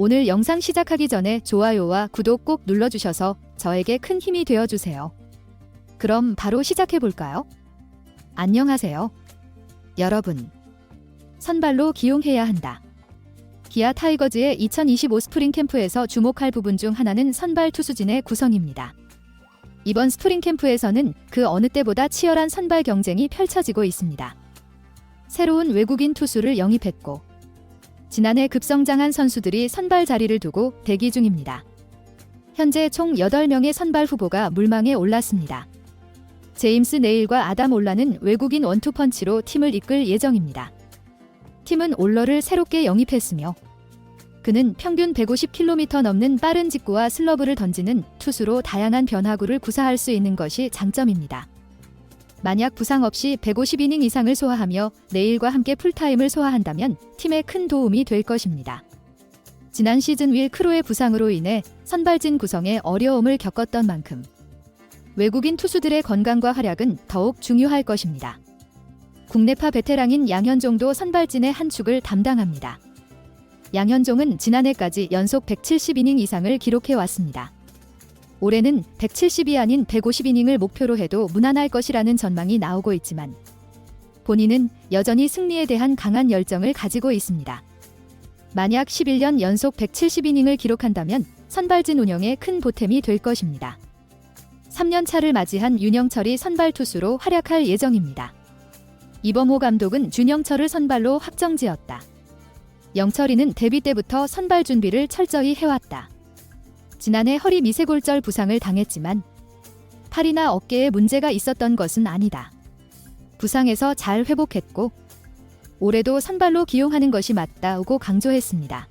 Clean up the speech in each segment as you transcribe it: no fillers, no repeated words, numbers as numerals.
오늘 영상 시작하기 전에 좋아요와 구독 꼭 눌러주셔서 저에게 큰 힘이 되어주세요. 그럼 바로 시작해볼까요? 안녕하세요. 여러분. 선발로 기용해야 한다. 기아 타이거즈의 2025 스프링 캠프에서 주목할 부분 중 하나는 선발 투수진의 구성입니다. 이번 스프링 캠프에서는 그 어느 때보다 치열한 선발 경쟁이 펼쳐지고 있습니다. 새로운 외국인 투수를 영입했고 지난해 급성장한 선수들이 선발 자리를 두고 대기 중입니다. 현재 총 8명의 선발 후보가 물망에 올랐습니다. 제임스 네일과 아담 올라는 외국인 원투펀치로 팀을 이끌 예정입니다. 팀은 올러를 새롭게 영입했으며 그는 평균 150km 넘는 빠른 직구와 슬러브를 던지는 투수로 다양한 변화구를 구사할 수 있는 것이 장점입니다. 만약 부상 없이 150이닝 이상을 소화하며 네일과 함께 풀타임을 소화한다면 팀에 큰 도움이 될 것입니다. 지난 시즌 윌 크로의 부상으로 인해 선발진 구성에 어려움을 겪었던 만큼 외국인 투수들의 건강과 활약은 더욱 중요할 것입니다. 국내파 베테랑인 양현종도 선발진의 한 축을 담당합니다. 양현종은 지난해까지 연속 170이닝 이상을 기록해왔습니다. 올해는 170이 아닌 150이닝을 목표로 해도 무난할 것이라는 전망이 나오고 있지만 본인은 여전히 승리에 대한 강한 열정을 가지고 있습니다. 만약 11년 연속 170이닝을 기록한다면 선발진 운영에 큰 보탬이 될 것입니다. 3년 차를 맞이한 윤영철이 선발 투수로 활약할 예정입니다. 이범호 감독은 준영철을 선발로 확정지었다. 영철이는 데뷔 때부터 선발 준비를 철저히 해왔다. 지난해 허리 미세골절 부상을 당했지만 팔이나 어깨에 문제가 있었던 것은 아니다. 부상에서 잘 회복했고 올해도 선발로 기용하는 것이 맞다고 강조했습니다.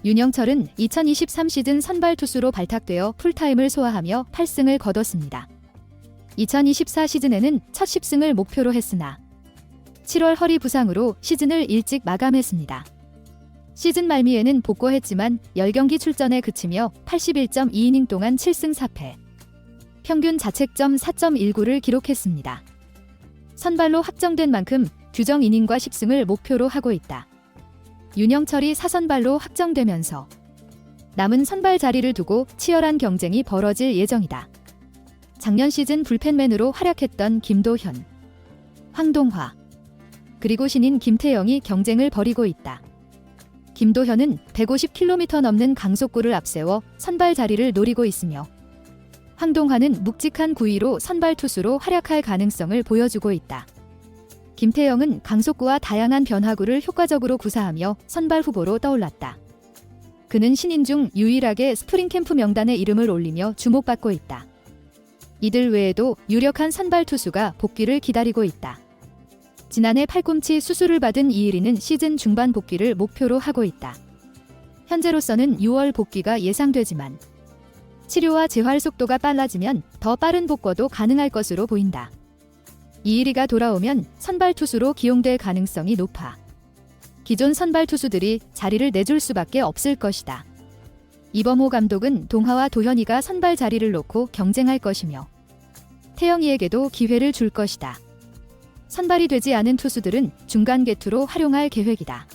윤영철은 2023 시즌 선발 투수로 발탁되어 풀타임을 소화하며 8승을 거뒀습니다. 2024 시즌에는 첫 10승을 목표로 했으나 7월 허리 부상으로 시즌을 일찍 마감했습니다. 시즌 말미에는 복구했지만 10경기 출전에 그치며 81.2이닝 동안 7승 4패, 평균 자책점 4.19를 기록했습니다. 선발로 확정된 만큼 규정 이닝과 10승을 목표로 하고 있다. 윤영철이 사선발로 확정되면서 남은 선발 자리를 두고 치열한 경쟁이 벌어질 예정이다. 작년 시즌 불펜맨으로 활약했던 김도현, 황동화, 그리고 신인 김태영이 경쟁을 벌이고 있다. 김도현은 150km 넘는 강속구를 앞세워 선발 자리를 노리고 있으며 황동화는 묵직한 구위로 선발 투수로 활약할 가능성을 보여주고 있다. 김태영은 강속구와 다양한 변화구를 효과적으로 구사하며 선발 후보로 떠올랐다. 그는 신인 중 유일하게 스프링 캠프 명단에 이름을 올리며 주목받고 있다. 이들 외에도 유력한 선발 투수가 복귀를 기다리고 있다. 지난해 팔꿈치 수술을 받은 이일이는 시즌 중반 복귀를 목표로 하고 있다. 현재로서는 6월 복귀가 예상되지만 치료와 재활 속도가 빨라지면 더 빠른 복귀도 가능할 것으로 보인다. 이일이가 돌아오면 선발 투수로 기용될 가능성이 높아 기존 선발 투수들이 자리를 내줄 수밖에 없을 것이다. 이범호 감독은 동하와 도현이가 선발 자리를 놓고 경쟁할 것이며 태영이에게도 기회를 줄 것이다. 선발이 되지 않은 투수들은 중간 개투로 활용할 계획이다.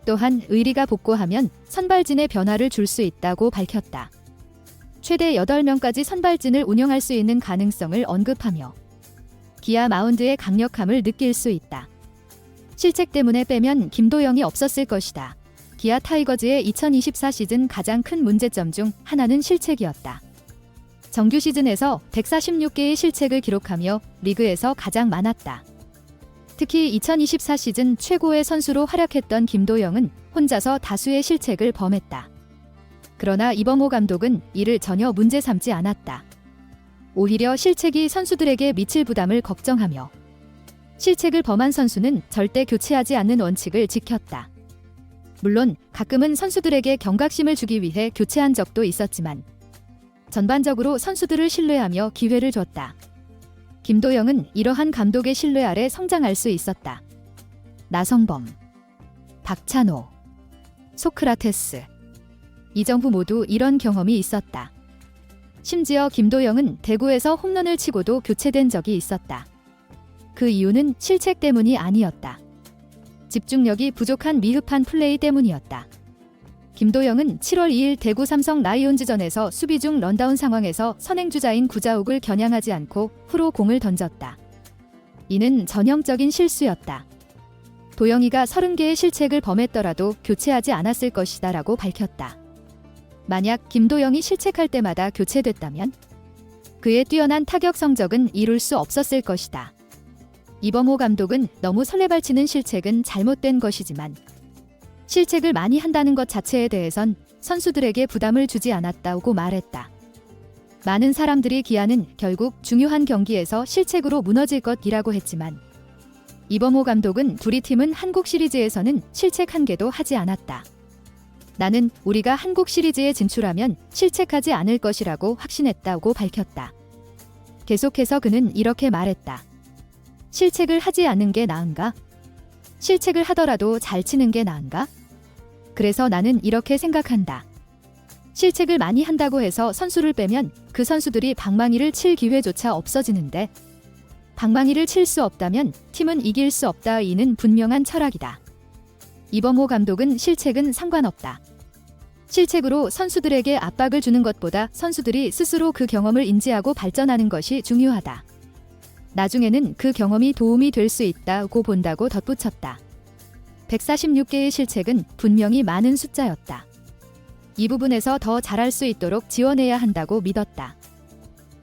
또한 의리가 복구하면 선발진에 변화를 줄 수 있다고 밝혔다. 최대 8명까지 선발진을 운영할 수 있는 가능성을 언급하며 기아 마운드의 강력함을 느낄 수 있다. 실책 때문에 빼면 김도영이 없었을 것이다. 기아 타이거즈의 2024 시즌 가장 큰 문제점 중 하나는 실책이었다. 정규 시즌에서 146개의 실책을 기록하며 리그에서 가장 많았다. 특히 2024 시즌 최고의 선수로 활약했던 김도영은 혼자서 다수의 실책을 범했다. 그러나 이범호 감독은 이를 전혀 문제 삼지 않았다. 오히려 실책이 선수들에게 미칠 부담을 걱정하며 실책을 범한 선수는 절대 교체하지 않는 원칙을 지켰다. 물론 가끔은 선수들에게 경각심을 주기 위해 교체한 적도 있었지만 전반적으로 선수들을 신뢰하며 기회를 줬다. 김도영은 이러한 감독의 신뢰 아래 성장할 수 있었다. 나성범, 박찬호, 소크라테스, 이정후 모두 이런 경험이 있었다. 심지어 김도영은 대구에서 홈런을 치고도 교체된 적이 있었다. 그 이유는 실책 때문이 아니었다. 집중력이 부족한 미흡한 플레이 때문이었다. 김도영은 7월 2일 대구 삼성 라이온즈전에서 수비 중 런다운 상황에서 선행주자인 구자욱을 겨냥하지 않고 후로 공을 던졌다. 이는 전형적인 실수였다. 도영이가 30개의 실책을 범했더라도 교체하지 않았을 것이다 라고 밝혔다. 만약 김도영이 실책할 때마다 교체됐다면 그의 뛰어난 타격 성적은 이룰 수 없었을 것이다. 이범호 감독은 너무 설레발치는 실책은 잘못된 것이지만 실책을 많이 한다는 것 자체에 대해선 선수들에게 부담을 주지 않았다고 말했다. 많은 사람들이 기아는 결국 중요한 경기에서 실책으로 무너질 것이라고 했지만 이범호 감독은 우리 팀은 한국 시리즈에서는 실책 한 개도 하지 않았다. 나는 우리가 한국 시리즈에 진출하면 실책하지 않을 것이라고 확신했다고 밝혔다. 계속해서 그는 이렇게 말했다. 실책을 하지 않는 게 나은가? 실책을 하더라도 잘 치는 게 나은가? 그래서 나는 이렇게 생각한다. 실책을 많이 한다고 해서 선수를 빼면 그 선수들이 방망이를 칠 기회조차 없어지는데 방망이를 칠 수 없다면 팀은 이길 수 없다. 이는 분명한 철학이다. 이범호 감독은 실책은 상관없다. 실책으로 선수들에게 압박을 주는 것보다 선수들이 스스로 그 경험을 인지하고 발전하는 것이 중요하다. 나중에는 그 경험이 도움이 될 수 있다고 본다고 덧붙였다. 146개의 실책은 분명히 많은 숫자였다. 이 부분에서 더 잘할 수 있도록 지원해야 한다고 믿었다.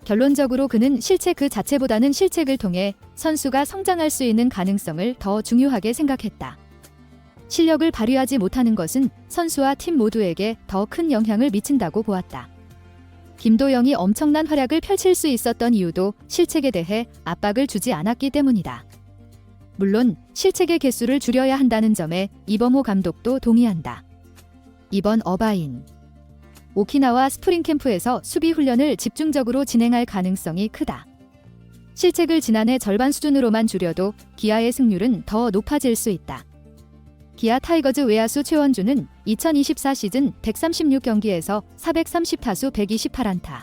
결론적으로 그는 실책 그 자체보다는 실책을 통해 선수가 성장할 수 있는 가능성을 더 중요하게 생각했다. 실력을 발휘하지 못하는 것은 선수와 팀 모두에게 더 큰 영향을 미친다고 보았다. 김도영이 엄청난 활약을 펼칠 수 있었던 이유도 실책에 대해 압박을 주지 않았기 때문이다. 물론 실책의 개수를 줄여야 한다는 점에 이범호 감독도 동의한다. 이번 어바인 오키나와 스프링 캠프에서 수비 훈련을 집중적으로 진행할 가능성이 크다. 실책을 지난해 절반 수준으로만 줄여도 기아의 승률은 더 높아질 수 있다. 기아 타이거즈 외야수 최원주는 2024 시즌 136경기에서 430타수 128안타,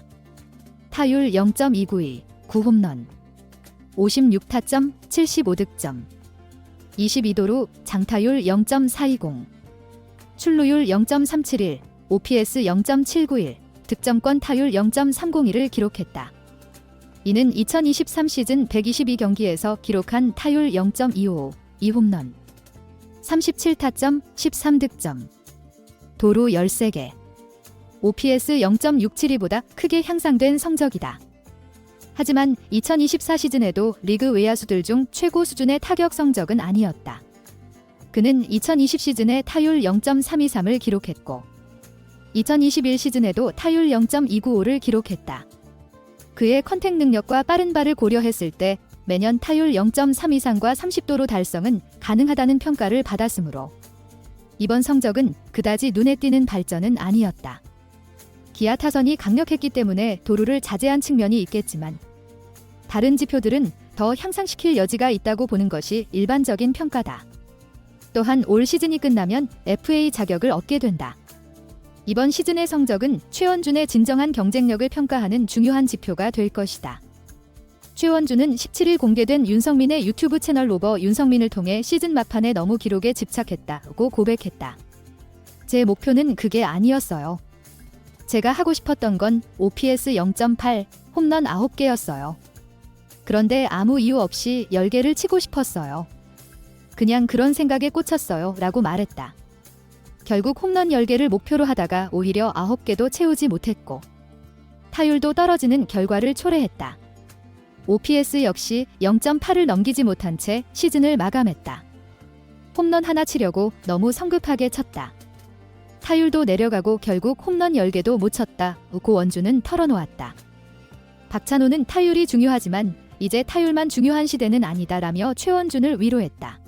타율 0.292, 9홈런, 56타점, 75득점, 22도루, 장타율 0.420, 출루율 0.371, OPS 0.791, 득점권 타율 0.301을 기록했다. 이는 2023 시즌 122경기에서 기록한 타율 0.255, 2홈런, 37타점, 13득점, 도루 13개, OPS 0.672보다 크게 향상된 성적이다. 하지만 2024 시즌에도 리그 외야수들 중 최고 수준의 타격 성적은 아니었다. 그는 2020 시즌에 타율 0.323을 기록했고 2021 시즌에도 타율 0.295를 기록했다. 그의 컨택 능력과 빠른 발을 고려했을 때 매년 타율 0.3 이상과 30도루 달성은 가능하다는 평가를 받았으므로 이번 성적은 그다지 눈에 띄는 발전은 아니었다. 기아 타선이 강력했기 때문에 도루를 자제한 측면이 있겠지만 다른 지표들은 더 향상시킬 여지가 있다고 보는 것이 일반적인 평가다. 또한 올 시즌이 끝나면 FA 자격을 얻게 된다. 이번 시즌의 성적은 최원준의 진정한 경쟁력을 평가하는 중요한 지표가 될 것이다. 최원준은 17일 공개된 윤성민의 유튜브 채널 로버 윤성민을 통해 시즌 막판에 너무 기록에 집착했다고 고백했다. 제 목표는 그게 아니었어요. 제가 하고 싶었던 건 OPS 0.8, 홈런 9개였어요. 그런데 아무 이유 없이 10개를 치고 싶었어요. 그냥 그런 생각에 꽂혔어요 라고 말했다. 결국 홈런 10개를 목표로 하다가 오히려 9개도 채우지 못했고 타율도 떨어지는 결과를 초래했다. OPS 역시 0.8을 넘기지 못한 채 시즌을 마감했다. 홈런 하나 치려고 너무 성급하게 쳤다. 타율도 내려가고 결국 홈런 10개도 못 쳤다고 원주는 털어놓았다. 박찬호는 타율이 중요하지만 이제 타율만 중요한 시대는 아니다라며 최원준을 위로했다.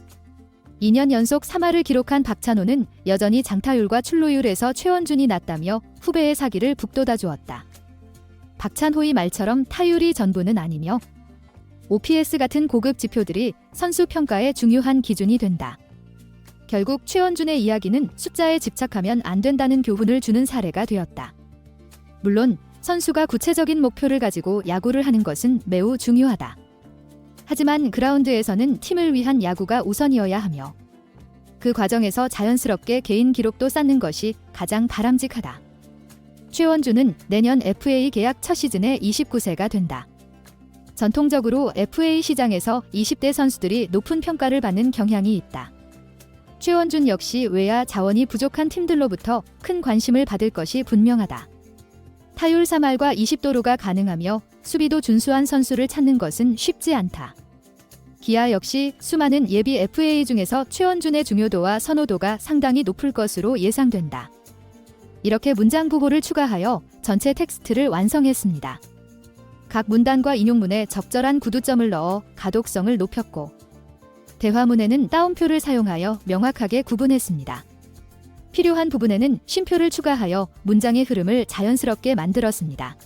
2년 연속 3할을 기록한 박찬호는 여전히 장타율과 출루율에서 최원준이 낫다며 후배의 사기를 북돋아 주었다. 박찬호의 말처럼 타율이 전부는 아니며 OPS 같은 고급 지표들이 선수 평가의 중요한 기준이 된다. 결국 최원준의 이야기는 숫자에 집착하면 안 된다는 교훈을 주는 사례가 되었다. 물론 선수가 구체적인 목표를 가지고 야구를 하는 것은 매우 중요하다. 하지만 그라운드에서는 팀을 위한 야구가 우선이어야 하며 그 과정에서 자연스럽게 개인 기록도 쌓는 것이 가장 바람직하다. 최원주는 내년 FA 계약 첫 시즌에 29세가 된다. 전통적으로 FA 시장에서 20대 선수들이 높은 평가를 받는 경향이 있다. 최원준 역시 외야 자원이 부족한 팀들로부터 큰 관심을 받을 것이 분명하다. 타율 3할과 20도루가 가능하며 수비도 준수한 선수를 찾는 것은 쉽지 않다. 기아 역시 수많은 예비 FA 중에서 최원준의 중요도와 선호도가 상당히 높을 것으로 예상된다. 이렇게 문장 부호를 추가하여 전체 텍스트를 완성했습니다. 각 문단과 인용문에 적절한 구두점을 넣어 가독성을 높였고, 대화문에는 따옴표를 사용하여 명확하게 구분했습니다. 필요한 부분에는 쉼표를 추가하여 문장의 흐름을 자연스럽게 만들었습니다.